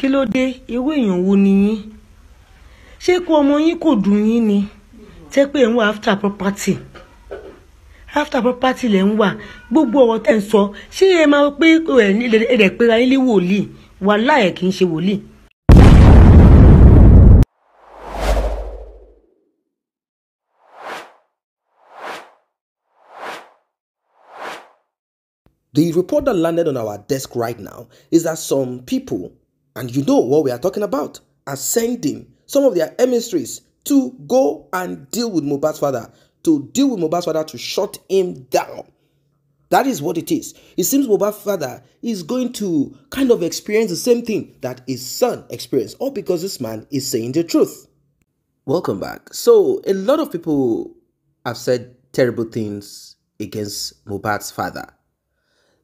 Kí ló dé? Irú èèyàn wo ni yín? Ṣé kó ọmọ yín kò dùn yín ni? Tẹ́ pé ń wá after property. After property lẹ ń wá. Gbogbo ọ̀rọ̀ tẹ́ ń sọ, ṣé ẹ máa pé ẹ pé ra ilé wòlíì? Wàláhì ẹ kì í ṣe wòlíì. The report that landed on our desk right now is that some people, and you know what we are talking about, are sending some of their emissaries to go and deal with Mohbad's father, to shut him down. That is what it is. It seems Mohbad's father is going to kind of experience the same thing that his son experienced, all because this man is saying the truth. Welcome back. So, a lot of people have said terrible things against Mohbad's father.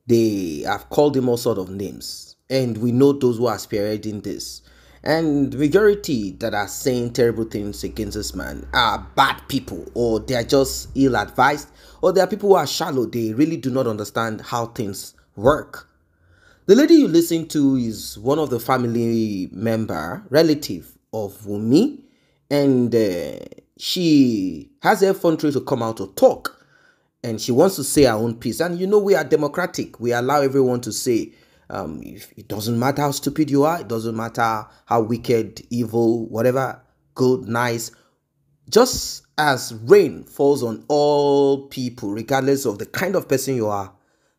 They have called him all sorts of names, and we know those who are spearheading this. And the majority that are saying terrible things against this man are bad people, or they are just ill-advised, or they are people who are shallow. They really do not understand how things work. The lady you listen to is one of the family relative of Wunmi, and she has a effrontery to come out to talk. And she wants to say her own piece. And you know, we are democratic. We allow everyone to say, it doesn't matter how stupid you are. It doesn't matter how wicked, evil, whatever, good, nice. Just as rain falls on all people, regardless of the kind of person you are,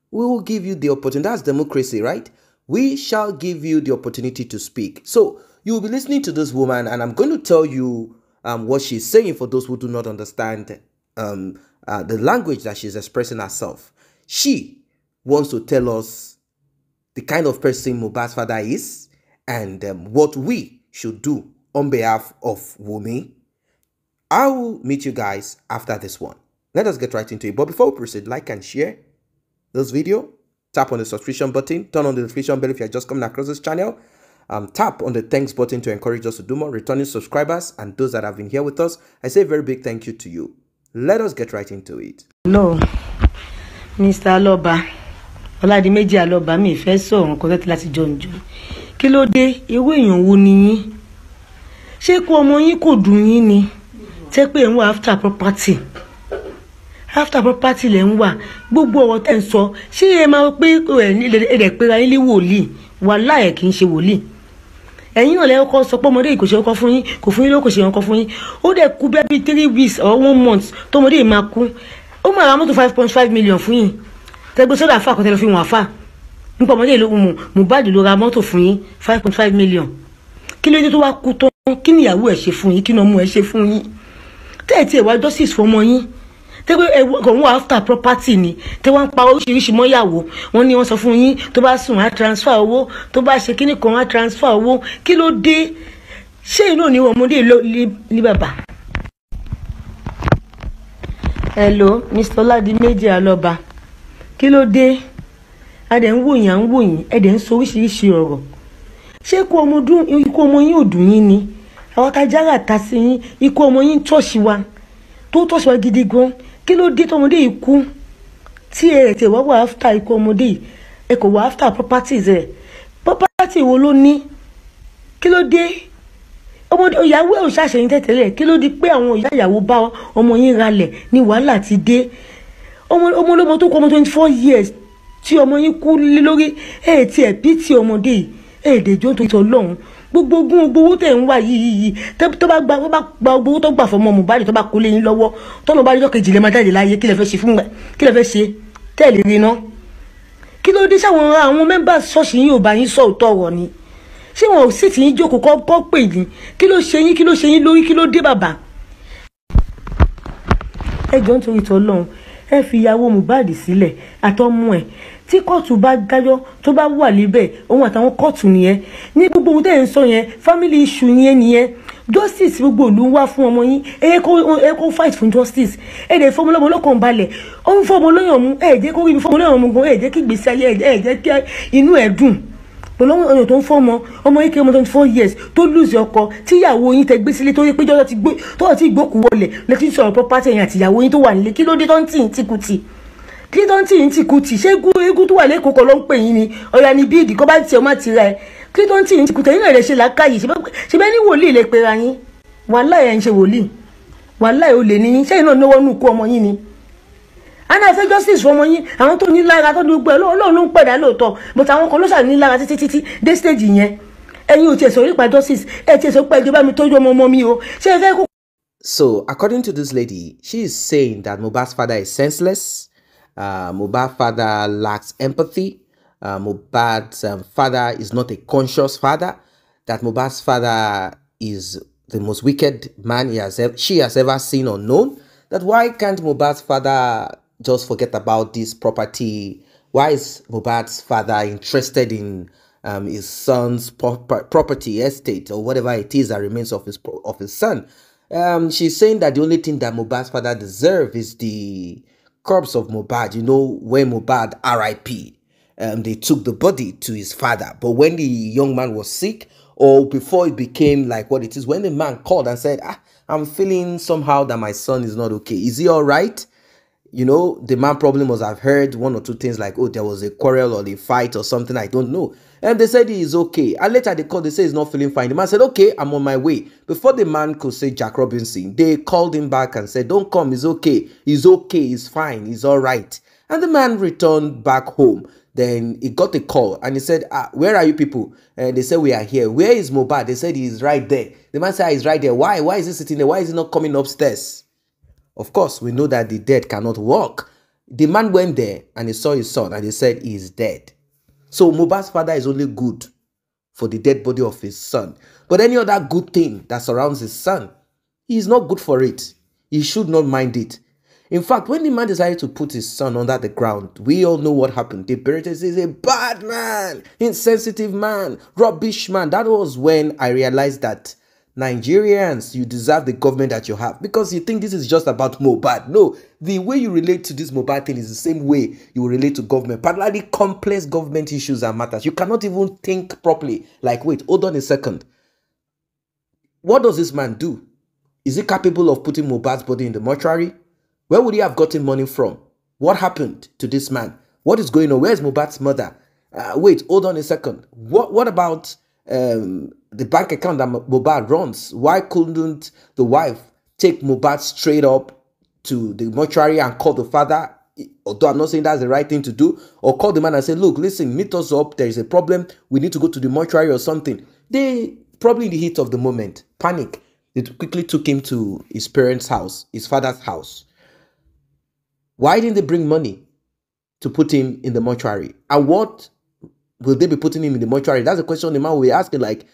we will give you the opportunity. That's democracy, right? We shall give you the opportunity to speak. So you will be listening to this woman, and I'm going to tell you what she's saying for those who do not understand the language that she's expressing herself. She wants to tell us the kind of person Mohbad's father is, and what we should do on behalf of Wunmi. I will meet you guys after this one. Let us get right into it. But before we proceed, like and share this video. Tap on the subscription button. Turn on the notification bell if you're just coming across this channel. Tap on the thanks button to encourage us to do more. Returning subscribers and those that have been here with us, I say a very big thank you to you. Let us get right into it. Hello, Mr. Aloba. Oladimeji Aloba, mi fẹ́ sọ̀rọ̀ nǹkan tẹ́tí láti jọ̀njọ́. Kí ló dé? Irú èèyàn wo ni yín? Ṣé kó ọmọ yín kò dùn yín ni? Tẹ́ pé ń wá after property. After property lẹ ń wá. Gbogbo ọ̀rọ̀ tẹ́ ń sọ, ṣé ẹ máa pé ẹ pé ra ilé wòlíì? Wàláhì ẹ kì í ṣe wòlíì. Ẹ̀yin náà lẹ kọ́kọ́ sọ pé ọmọdé kò ṣe nǹkan fún yín, kò fún yín ló kò ṣe nǹkan fún yín. Ó dẹ̀ kú bí 3 weeks or 1 month tọmọdé yìí máa kú. Ó máa ra mọ́tò 5.5 million fún yín. Tẹ́gbẹ́ sọ́dọ̀ àfà kọ́tẹ́ lọ fi wọ́n àfà. Nípa ọmọdé ló Mohbad ló ra mọ́tò fún yín 5.5 million. Kí ló dé tó wá kú tán? Kí ni ìyàwó ẹ̀ ṣe fún yín? Kí ni ọmọ ẹ̀ ṣe fún yín? Tẹ́ ẹ̀ tí ẹ̀ wá justice fún ọmọ yín. Tẹ́gbẹ́ kò wọ́n after property ni. Tẹ́ wọ́n pa oríṣiríṣi mọ́yàwó. Wọ́n ní wọ́n sọ fún yín tó bá sùn á transfer owó, tó bá ṣe kíní kan á transfer owó. Kí ló dé? Ṣé inú ni ọmọdé ní bàbá? Hello, Mr. Oladimeji Aloba. Kí ló dé? A dẹ̀ ń wò yín, ẹ dẹ̀ ń sọ oríṣiríṣi ọ̀rọ̀. Ṣé ikú ọmọ yín ò dùn yín ni? Àwọn tajára ta sí yín, ikú ọmọ yín tọ́ṣì wa. Tó tọ́ṣì wa gidi gan. Kí ló dé tọmọdé yìí kú? Tí ẹ tẹ̀ wá after ikú ọmọdé yìí, ẹ kò wá after properties ẹ̀. Property wo ló ní? Kí ló dé? Ọmọdé ìyàwó ẹ̀ ò ṣàṣẹyìn tẹ́tẹ́lẹ̀. Kí ló di pé àwọn ìyàwó bá ọmọ yín ralẹ̀ ní wàhálà ti dé? Ọmọ olómọ tó kọ ọmọ 24 years tí ọmọ yín kú lé lórí, tí ẹ̀ bí tí ọmọdé yìí, dèjọ́ tó tọ́ lọ́hùn. Gbogbo owó tẹ̀ ń wá yìí tó bá gba owó tó gbà fọmọ Mohbad tó bá kó lé yín lọ́wọ́ tọ́nà bá lọ́jọ́ kejì lè máa jáde láyé. Kí lẹ fẹ́ ṣe fún kí lẹ fẹ́ ṣe tẹ́lẹ̀ rí ná? Kí ló dé sáwọn àwọn members ṣọ́ọ̀ṣì yín ò bá yín sọ òótọ́ ọ̀rọ̀ ni? Ṣé wọn ò sì tí yín jókòó kọ́ pè yín? Kí ló ṣe yín lórí? Kí ló dé bàbá? Ẹ jọ̀ọ́ nítorí t'Ọlọ́run, ẹ fi ìyàwó Mohbad sílẹ̀ àtọmọ ẹ̀. Tí kóòtù bá dájọ́ tó bá wà níbẹ̀, òun àtàwọn kóòtù nìyẹn. Ní gbogbo ohun tẹ́ ń sọ yẹn, family issue yẹn nìyẹn. Justice gbogbo ìlú wá fún ọmọ yín. Ẹ kó fight fún justice. Ẹ dẹ̀ fọmọ lọ́mọ lọ́kàn balẹ̀. Ó ń fọmọ lọ́yàn mú. Ẹ jẹ́ kó rí fọmọ lọ́yàn mú gan. Ẹ jẹ́ kí ìgbésí ayé ẹ jẹ́ kí inú ẹ dùn. Pẹ̀lú ọ̀yàn tó ń fọ́mọ, ọmọ yìí kí ọmọ 24 years tó lose ọkọ, tí ìyàwó yín tẹ gbé sílé tó yẹ pé jọ́jọ́ ti gbókù wọlé lẹ́tí sọ̀rọ̀ property yẹn àti ìyàwó yín tó wà nílé. Kí ló dé tó ń tì yín tìkùtì? Kí ló ń tì yín tìkùtì? Ṣé eégún tó wà lẹ́kọ̀ọ́ kan ló ń pè yín ni? Ọ̀yà ni bíìdì kó bá ti ọmọ ti ra ẹ̀ kí tó ń tì í ti kùtẹ̀ yín rẹ̀ ṣe làákàyè ṣe bẹ́ẹ̀ ní wòlíì lè pera yín wàláhì ẹ̀ ń ṣe wòlíì wàláhì olè ní yín ṣẹ́yìn náà náwó nù kú ọmọ yín ni a náà fẹ́ justice fún ọmọ yín àwọn tó ní lára tó dúpẹ́ Ọlọ́run ló ń pẹ̀dá lóòótọ́ but àwọn kan ló ṣàní lára títí dé stage yẹn ẹ̀yin ò tiẹ̀ sọ nípa justice ẹ̀ tiẹ̀ sọ pé ìjọba mi tọ́jú ọmọ mi o ṣé ẹ fẹ́ kó. So, according to this lady, she is saying that Mohbad's father is senseless. Mohbad's father lacks empathy. Mohbad's father is not a conscious father. That Mohbad's father is the most wicked man she has ever seen or known. That why can't Mohbad's father just forget about this property? Why is Mohbad's father interested in his son's property, estate, or whatever it is that remains of his son? She's saying that the only thing that Mohbad's father deserves is the corpse of Mohbad. You know, when Mohbad RIP, they took the body to his father. But when the young man was sick, or before it became like what it is, when the man called and said, I'm feeling somehow that my son is not okay. Is he all right? You know, the man probably must have heard one or two things like, oh, there was a quarrel or a fight or something, I don't know. And they said he is okay. And later they called, they say he's not feeling fine. The man said, okay, I'm on my way. Before the man could say Jack Robinson, they called him back and said, don't come, he's okay. He's okay, he's fine, he's all right. And the man returned back home. Then he got a call and he said, where are you people? And they said, we are here. Where is Mohbad? They said, he's right there. The man said, he's right there. Why? Why is he sitting there? Why is he not coming upstairs? Of course, we know that the dead cannot walk. The man went there and he saw his son and he said he is dead. So Mohbad's father is only good for the dead body of his son. But any other good thing that surrounds his son, he is not good for it. He should not mind it. In fact, when the man decided to put his son under the ground, we all know what happened. The parents is a bad man, insensitive man, rubbish man. That was when I realized that Nigerians, you deserve the government that you have, because you think this is just about Mohbad. No, the way you relate to this Mohbad thing is the same way you relate to government, particularly complex government issues and matters. You cannot even think properly. Like, wait, hold on a second. What does this man do? Is he capable of putting Mohbad's body in the mortuary? Where would he have gotten money from? What happened to this man? What is going on? Where's Mohbad's mother? Wait, hold on a second. What about the bank account that Mohbad runs? Why couldn't the wife take Mohbad straight up to the mortuary and call the father? Although I'm not saying that's the right thing to do, or call the man and say, look, listen, meet us up. There is a problem. We need to go to the mortuary or something. They probably in the heat of the moment, panic. They quickly took him to his parents' house, his father's house. Why didn't they bring money to put him in the mortuary? And what will they be putting him in the mortuary? That's a question the man will be asking, like,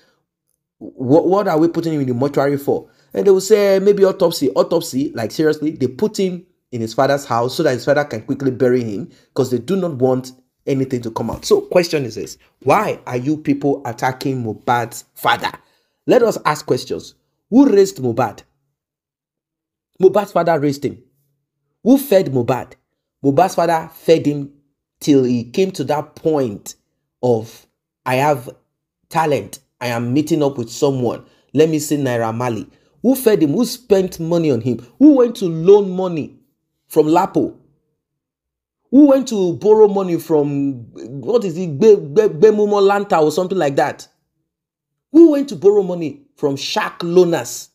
what are we putting him in the mortuary for? And they will say, maybe autopsy. Autopsy, like seriously, they put him in his father's house so that his father can quickly bury him because they do not want anything to come out. So question is this, why are you people attacking Mohbad's father? Let us ask questions. Who raised Mohbad? Mohbad's father raised him. Who fed Mohbad? Mohbad's father fed him till he came to that point of, I have talent. I am meeting up with someone. Let me see Naira Marley. Who fed him? Who spent money on him? Who went to loan money from Lapo? Who went to borrow money from, what is it, Bemumo Lanta or something like that? Who went to borrow money from shark loaners,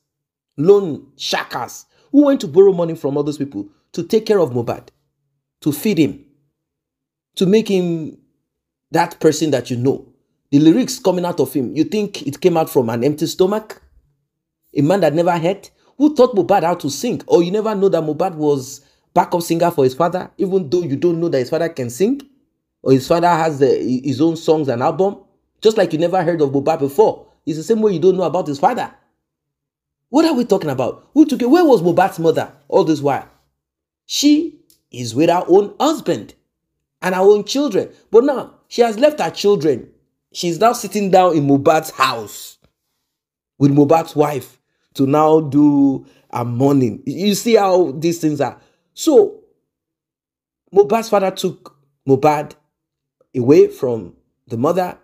loan sharkers? Who went to borrow money from all those people to take care of Mohbad, to feed him, to make him that person that you know? The lyrics coming out of him, you think it came out from an empty stomach? A man that never had? Who taught Mohbad how to sing? Or you never know that Mohbad was backup singer for his father, even though you don't know that his father can sing? Or his father has his own songs and album? Just like you never heard of Mohbad before. It's the same way you don't know about his father. What are we talking about? Who took it? Where was Mohbad's mother all this while? She is with her own husband and her own children. But now, she has left her children. She's now sitting down in Mohbad's house with Mohbad's wife to now do a mourning. You see how these things are. So, Mohbad's father took Mohbad away from the mother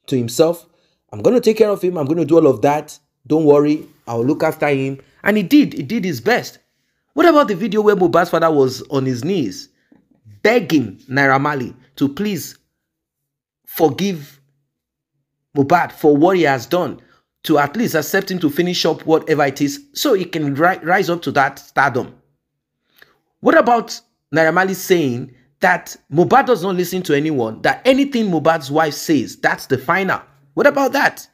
to himself. I'm going to take care of him. I'm going to do all of that. Don't worry. I'll look after him. And he did his best. What about the video where Mohbad's father was on his knees begging Naira Marley to please forgive Mohbad for what he has done, to at least accept him to finish up whatever it is so he can rise up to that stardom. What about Naira Marley saying that Mohbad does not listen to anyone, that anything Mohbad's wife says, that's the final? What about that?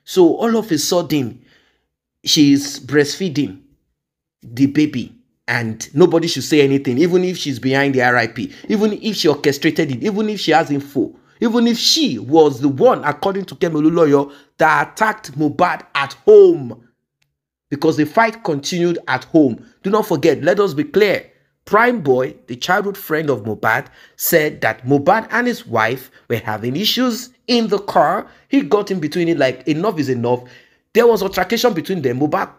So all of a sudden, she's breastfeeding the baby and nobody should say anything, even if she's behind the RIP, even if she orchestrated it, even if she has info, even if she was the one, according to Kemi Olunloyo, that attacked Mohbad at home, because the fight continued at home. Do not forget, let us be clear, Prime Boy, the childhood friend of Mohbad, said that Mohbad and his wife were having issues in the car. He got in between it, like enough is enough. There was altercation between them. Mohbad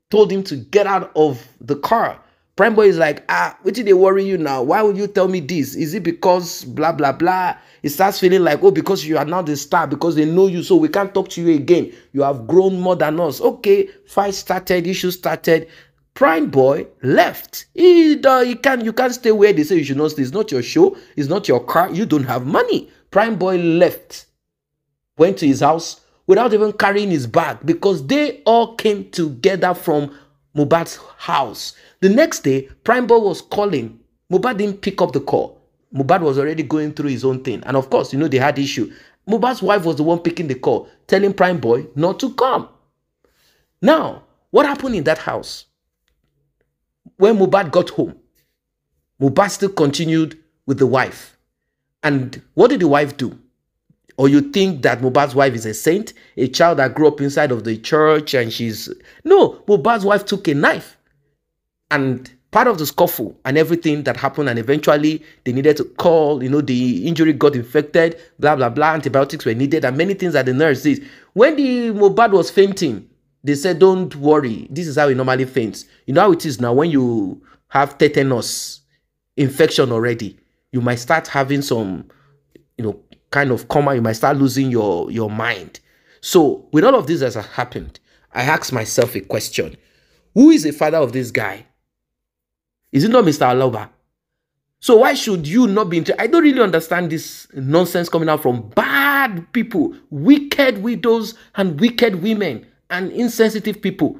told him to get out of the car. Prime Boy is like, what did they worry you now? Why would you tell me this? Is it because blah, blah, blah? He starts feeling like, oh, because you are now the star, because they know you, so we can't talk to you again. You have grown more than us. Okay, fight started, issue started. Prime Boy left. You can't stay where they say you should not stay. It's not your show. It's not your car. You don't have money. Prime Boy left. Went to his house without even carrying his bag, because they all came together from Mohbad's house. The next day, Prime Boy was calling. Mohbad didn't pick up the call. Mohbad was already going through his own thing. And of course, you know, they had issue. Mohbad's wife was the one picking the call, telling Prime Boy not to come. Now, what happened in that house? When Mohbad got home, Mohbad still continued with the wife. And what did the wife do? Or you think that Mohbad's wife is a saint, a child that grew up inside of the church and she's... No, Mohbad's wife took a knife. And part of the scuffle and everything that happened, and eventually they needed to call, you know, the injury got infected, blah, blah, blah, antibiotics were needed, and many things that the nurse did. When the Mohbad was fainting, they said, don't worry, this is how he normally faints. You know how it is now, when you have tetanus infection already, you might start having some, you know, kind of coma, you might start losing your mind. So with all of this that has happened, I asked myself a question. Who is the father of this guy? Is it not Mr. Aloba? So why should you not be I don't really understand this nonsense coming out from bad people, wicked widows and wicked women and insensitive people.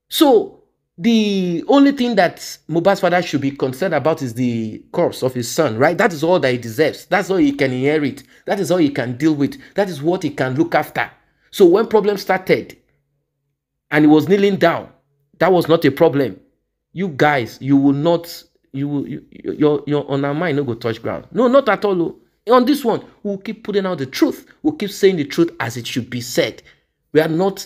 So the only thing that Mohbad's father should be concerned about is the corpse of his son, right? That is all that he deserves. That's all he can inherit. That is all he can deal with. That is what he can look after. So when problems started and he was kneeling down, that was not a problem. You guys, you will not, you're on our mind, no go touch ground. No, not at all. On this one, we'll keep putting out the truth. We'll keep saying the truth as it should be said. We are not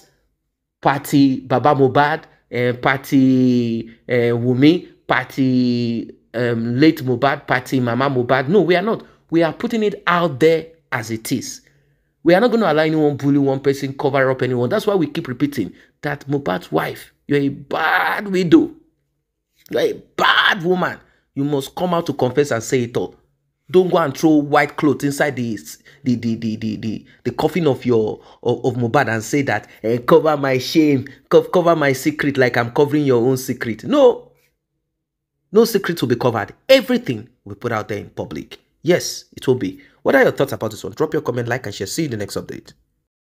party Baba Mohbad, party Wunmi, party late Mohbad, party Mama Mohbad. No, we are not. We are putting it out there as it is. We are not going to allow anyone bully one person, cover up anyone. That's why we keep repeating that Mohbad's wife, you're a bad widow. You're a bad woman. You must come out to confess and say it all. Don't go and throw white clothes inside the coffin of Mohbad and say that cover my shame, cover my secret like I'm covering your own secret. No. No secret will be covered. Everything will be put out there in public. Yes, it will be. What are your thoughts about this one? Drop your comment, like, and share. See you in the next update.